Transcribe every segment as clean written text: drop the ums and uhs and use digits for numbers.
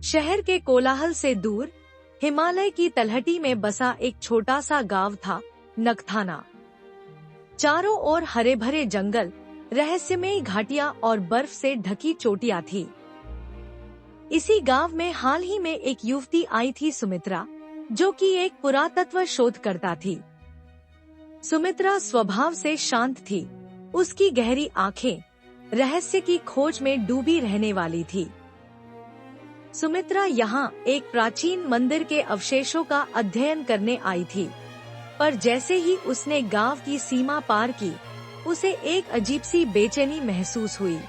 शहर के कोलाहल से दूर हिमालय की तलहटी में बसा एक छोटा सा गांव था, नखथाना। चारों ओर हरे भरे जंगल, रहस्यमयी घाटियां और बर्फ से ढकी चोटियां थी। इसी गांव में हाल ही में एक युवती आई थी, सुमित्रा, जो कि एक पुरातत्व शोधकर्ता थी। सुमित्रा स्वभाव से शांत थी। उसकी गहरी आंखें रहस्य की खोज में डूबी रहने वाली थी। सुमित्रा यहाँ एक प्राचीन मंदिर के अवशेषों का अध्ययन करने आई थी, पर जैसे ही उसने गांव की सीमा पार की, उसे एक अजीब सी बेचैनी महसूस हुई,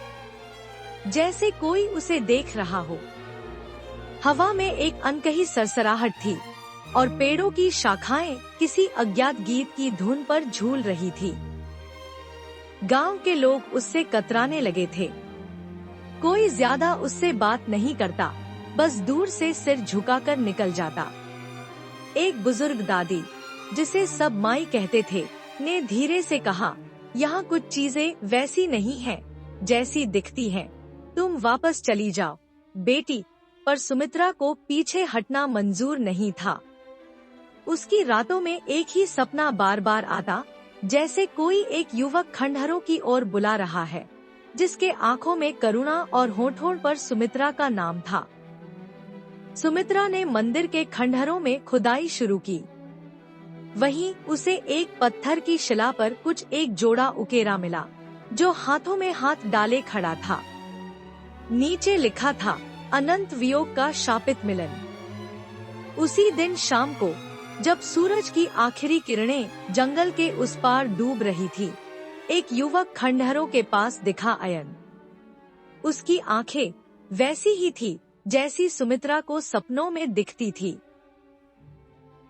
जैसे कोई उसे देख रहा हो। हवा में एक अनकही सरसराहट थी और पेड़ों की शाखाएं किसी अज्ञात गीत की धुन पर झूल रही थी। गांव के लोग उससे कतराने लगे थे। कोई ज्यादा उससे बात नहीं करता, बस दूर से सिर झुकाकर निकल जाता। एक बुजुर्ग दादी, जिसे सब माई कहते थे, ने धीरे से कहा, यहाँ कुछ चीजें वैसी नहीं हैं, जैसी दिखती हैं। तुम वापस चली जाओ, बेटी। पर सुमित्रा को पीछे हटना मंजूर नहीं था। उसकी रातों में एक ही सपना बार बार आता, जैसे कोई एक युवक खंडहरों की ओर बुला रहा है, जिसके आंखों में करुणा और होठों पर सुमित्रा का नाम था। सुमित्रा ने मंदिर के खंडहरों में खुदाई शुरू की। वहीं उसे एक पत्थर की शिला पर कुछ एक जोड़ा उकेरा मिला, जो हाथों में हाथ डाले खड़ा था। नीचे लिखा था, अनंत वियोग का शापित मिलन। उसी दिन शाम को, जब सूरज की आखिरी किरणें जंगल के उस पार डूब रही थी, एक युवक खंडहरों के पास दिखा, अयन। उसकी आंखें वैसी ही थी जैसी सुमित्रा को सपनों में दिखती थी।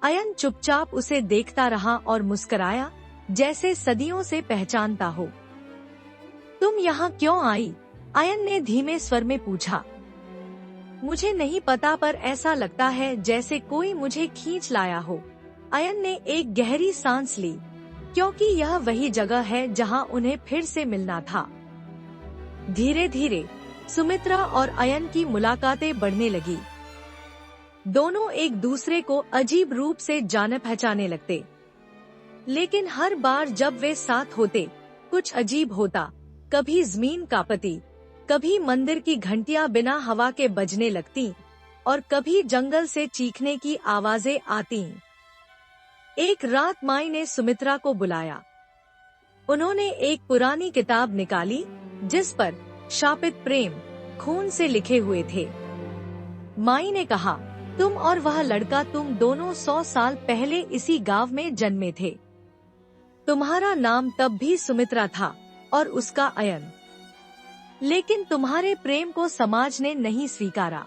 अयन चुपचाप उसे देखता रहा और मुस्कुराया, जैसे सदियों से पहचानता हो। तुम यहाँ क्यों आई? अयन ने धीमे स्वर में पूछा। मुझे नहीं पता, पर ऐसा लगता है जैसे कोई मुझे खींच लाया हो। अयन ने एक गहरी सांस ली, क्योंकि यह वही जगह है जहाँ उन्हें फिर से मिलना था। धीरे धीरे सुमित्रा और अयन की मुलाकातें बढ़ने लगी। दोनों एक दूसरे को अजीब रूप से जाने पहचाने लगते, लेकिन हर बार जब वे साथ होते, कुछ अजीब होता। कभी जमीन कांपती, कभी मंदिर की घंटियां बिना हवा के बजने लगती, और कभी जंगल से चीखने की आवाजें आती। एक रात माई ने सुमित्रा को बुलाया। उन्होंने एक पुरानी किताब निकाली, जिस पर शापित प्रेम खून से लिखे हुए थे। माई ने कहा, तुम और वह लड़का, तुम दोनों 100 साल पहले इसी गांव में जन्मे थे। तुम्हारा नाम तब भी सुमित्रा था और उसका अयन। लेकिन तुम्हारे प्रेम को समाज ने नहीं स्वीकारा।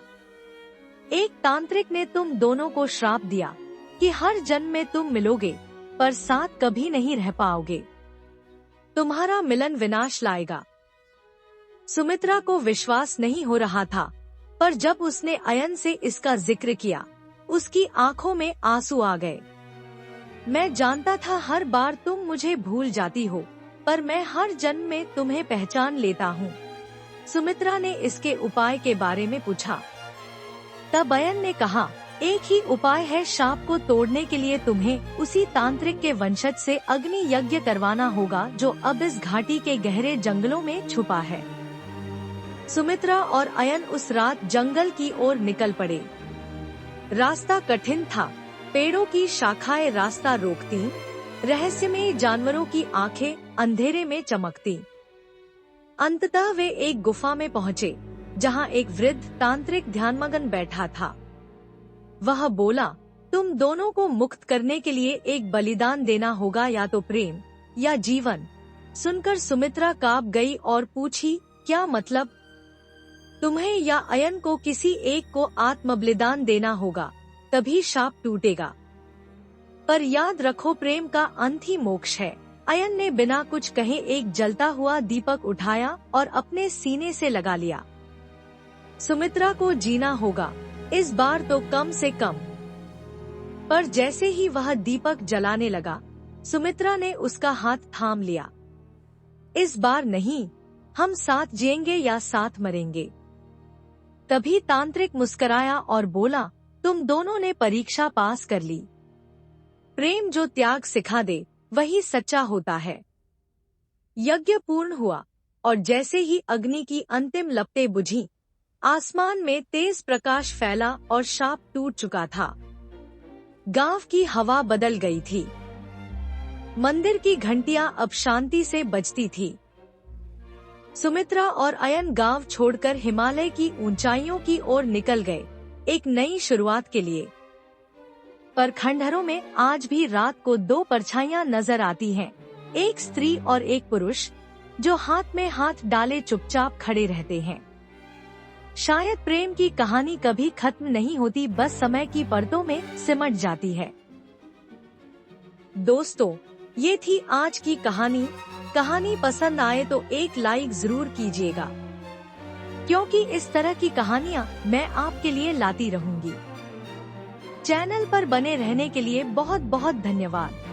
एक तांत्रिक ने तुम दोनों को श्राप दिया कि हर जन्म में तुम मिलोगे, पर साथ कभी नहीं रह पाओगे। तुम्हारा मिलन विनाश लाएगा। सुमित्रा को विश्वास नहीं हो रहा था, पर जब उसने अयन से इसका जिक्र किया, उसकी आंखों में आंसू आ गए। मैं जानता था हर बार तुम मुझे भूल जाती हो, पर मैं हर जन्म में तुम्हें पहचान लेता हूँ। सुमित्रा ने इसके उपाय के बारे में पूछा। तब अयन ने कहा, एक ही उपाय है, शाप को तोड़ने के लिए तुम्हें उसी तांत्रिक के वंशज से अग्नि यज्ञ करवाना होगा, जो अब इस घाटी के गहरे जंगलों में छुपा है। सुमित्रा और अयन उस रात जंगल की ओर निकल पड़े। रास्ता कठिन था, पेड़ों की शाखाएं रास्ता रोकती, रहस्यमयी जानवरों की आंखें अंधेरे में चमकती। अंततः वे एक गुफा में पहुँचे, जहाँ एक वृद्ध तांत्रिक ध्यानमग्न बैठा था। वह बोला, तुम दोनों को मुक्त करने के लिए एक बलिदान देना होगा, या तो प्रेम या जीवन। सुनकर सुमित्रा कांप गई और पूछी, क्या मतलब? तुम्हें या अयन को किसी एक को आत्म बलिदान देना होगा, तभी शाप टूटेगा। पर याद रखो, प्रेम का अंत ही मोक्ष है। अयन ने बिना कुछ कहे एक जलता हुआ दीपक उठाया और अपने सीने से लगा लिया। सुमित्रा को जीना होगा, इस बार तो कम से कम। पर जैसे ही वह दीपक जलाने लगा, सुमित्रा ने उसका हाथ थाम लिया। इस बार नहीं, हम साथ जिएंगे या साथ मरेंगे। तभी तांत्रिक मुस्कुराया और बोला, तुम दोनों ने परीक्षा पास कर ली। प्रेम जो त्याग सिखा दे वही सच्चा होता है। यज्ञ पूर्ण हुआ और जैसे ही अग्नि की अंतिम लपटें बुझी, आसमान में तेज प्रकाश फैला और शाप टूट चुका था। गांव की हवा बदल गई थी। मंदिर की घंटियां अब शांति से बजती थी। सुमित्रा और अयन गांव छोड़कर हिमालय की ऊंचाइयों की ओर निकल गए, एक नई शुरुआत के लिए। पर खंडहरों में आज भी रात को दो परछाइयां नजर आती हैं, एक स्त्री और एक पुरुष, जो हाथ में हाथ डाले चुपचाप खड़े रहते हैं। शायद प्रेम की कहानी कभी खत्म नहीं होती, बस समय की परतों में सिमट जाती है। दोस्तों, ये थी आज की कहानी। कहानी पसंद आए तो एक लाइक जरूर कीजिएगा, क्योंकि इस तरह की कहानियाँ मैं आपके लिए लाती रहूंगी। चैनल पर बने रहने के लिए बहुत बहुत धन्यवाद।